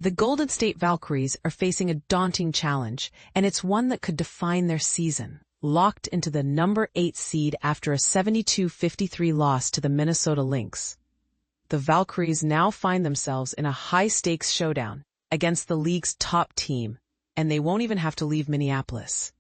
The Golden State Valkyries are facing a daunting challenge, and it's one that could define their season. Locked into the number 8 seed after a 72-53 loss to the Minnesota Lynx, the Valkyries now find themselves in a high-stakes showdown against the league's top team, and they won't even have to leave Minneapolis.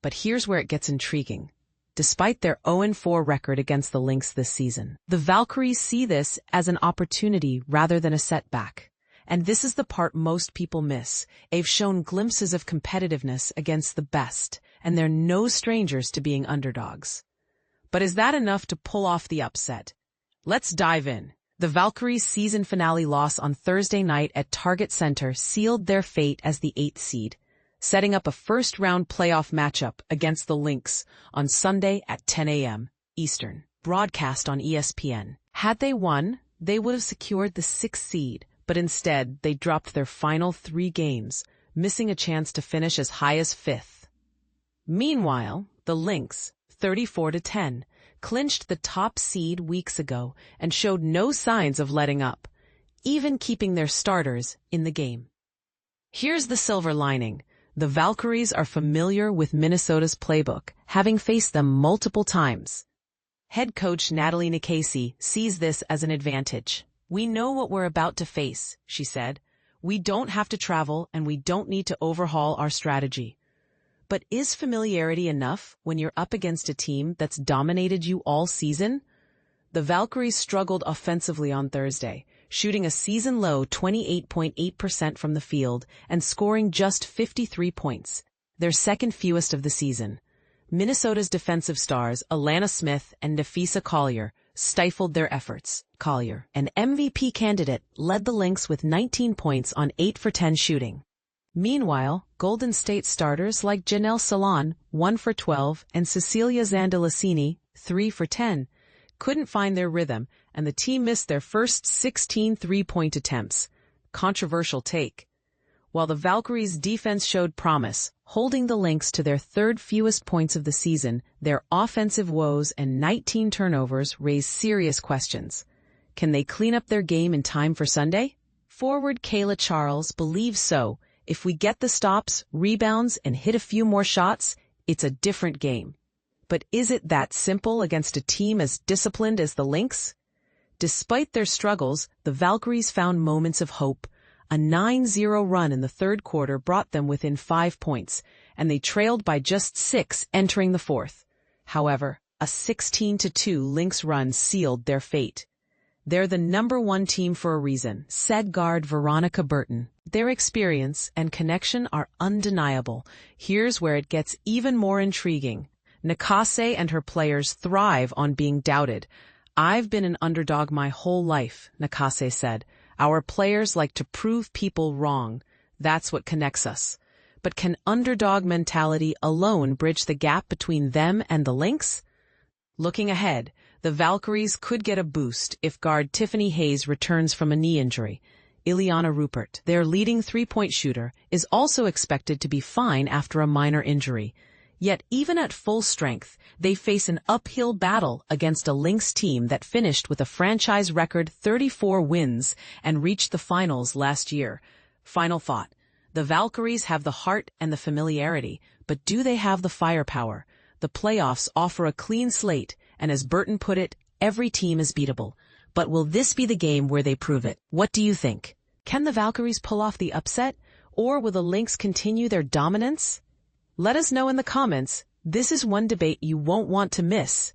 But here's where it gets intriguing. Despite their 0-4 record against the Lynx this season, the Valkyries see this as an opportunity rather than a setback. And this is the part most people miss. They've shown glimpses of competitiveness against the best, and they're no strangers to being underdogs. But is that enough to pull off the upset? Let's dive in. The Valkyries' season finale loss on Thursday night at Target Center sealed their fate as the 8th seed, setting up a first-round playoff matchup against the Lynx on Sunday at 10 a.m. Eastern, broadcast on ESPN. Had they won, they would have secured the 6th seed, but instead they dropped their final 3 games, missing a chance to finish as high as 5th. Meanwhile, the Lynx, 34-10, clinched the top seed weeks ago and showed no signs of letting up, even keeping their starters in the game. Here's the silver lining. The Valkyries are familiar with Minnesota's playbook, having faced them multiple times. Head coach Natalie Nikasi sees this as an advantage. "We know what we're about to face," she said. "We don't have to travel and we don't need to overhaul our strategy." But is familiarity enough when you're up against a team that's dominated you all season? The Valkyries struggled offensively on Thursday, shooting a season-low 28.8% from the field and scoring just 53 points, their second fewest of the season. Minnesota's defensive stars, Alana Smith and Nafisa Collier, stifled their efforts. Collier, an MVP candidate, led the Lynx with 19 points on 8 for 10 shooting. Meanwhile, Golden State starters like Janelle Salon, 1 for 12, and Cecilia Zandalasini, 3 for 10, couldn't find their rhythm, and the team missed their first 16 three-point attempts. Controversial take. While the Valkyries' defense showed promise, holding the Lynx to their 3rd fewest points of the season, their offensive woes and 19 turnovers raise serious questions. Can they clean up their game in time for Sunday? Forward Kayla Charles believes so. "If we get the stops, rebounds, and hit a few more shots, it's a different game." But is it that simple against a team as disciplined as the Lynx? Despite their struggles, the Valkyries found moments of hope. A 9-0 run in the 3rd quarter brought them within 5 points, and they trailed by just 6 entering the 4th. However, a 16-2 Lynx run sealed their fate. "They're the number 1 team for a reason," said guard Veronica Burton. "Their experience and connection are undeniable." Here's where it gets even more intriguing. Nikasi and her players thrive on being doubted. "I've been an underdog my whole life," Nikasi said. "Our players like to prove people wrong. That's what connects us." But can underdog mentality alone bridge the gap between them and the Lynx? Looking ahead, the Valkyries could get a boost if guard Tiffany Hayes returns from a knee injury. Ileana Rupert, their leading 3-point shooter, is also expected to be fine after a minor injury. Yet even at full strength, they face an uphill battle against a Lynx team that finished with a franchise record 34 wins and reached the finals last year. Final thought. The Valkyries have the heart and the familiarity, but do they have the firepower? The playoffs offer a clean slate, and as Burton put it, every team is beatable. But will this be the game where they prove it? What do you think? Can the Valkyries pull off the upset, or will the Lynx continue their dominance? Let us know in the comments. This is one debate you won't want to miss.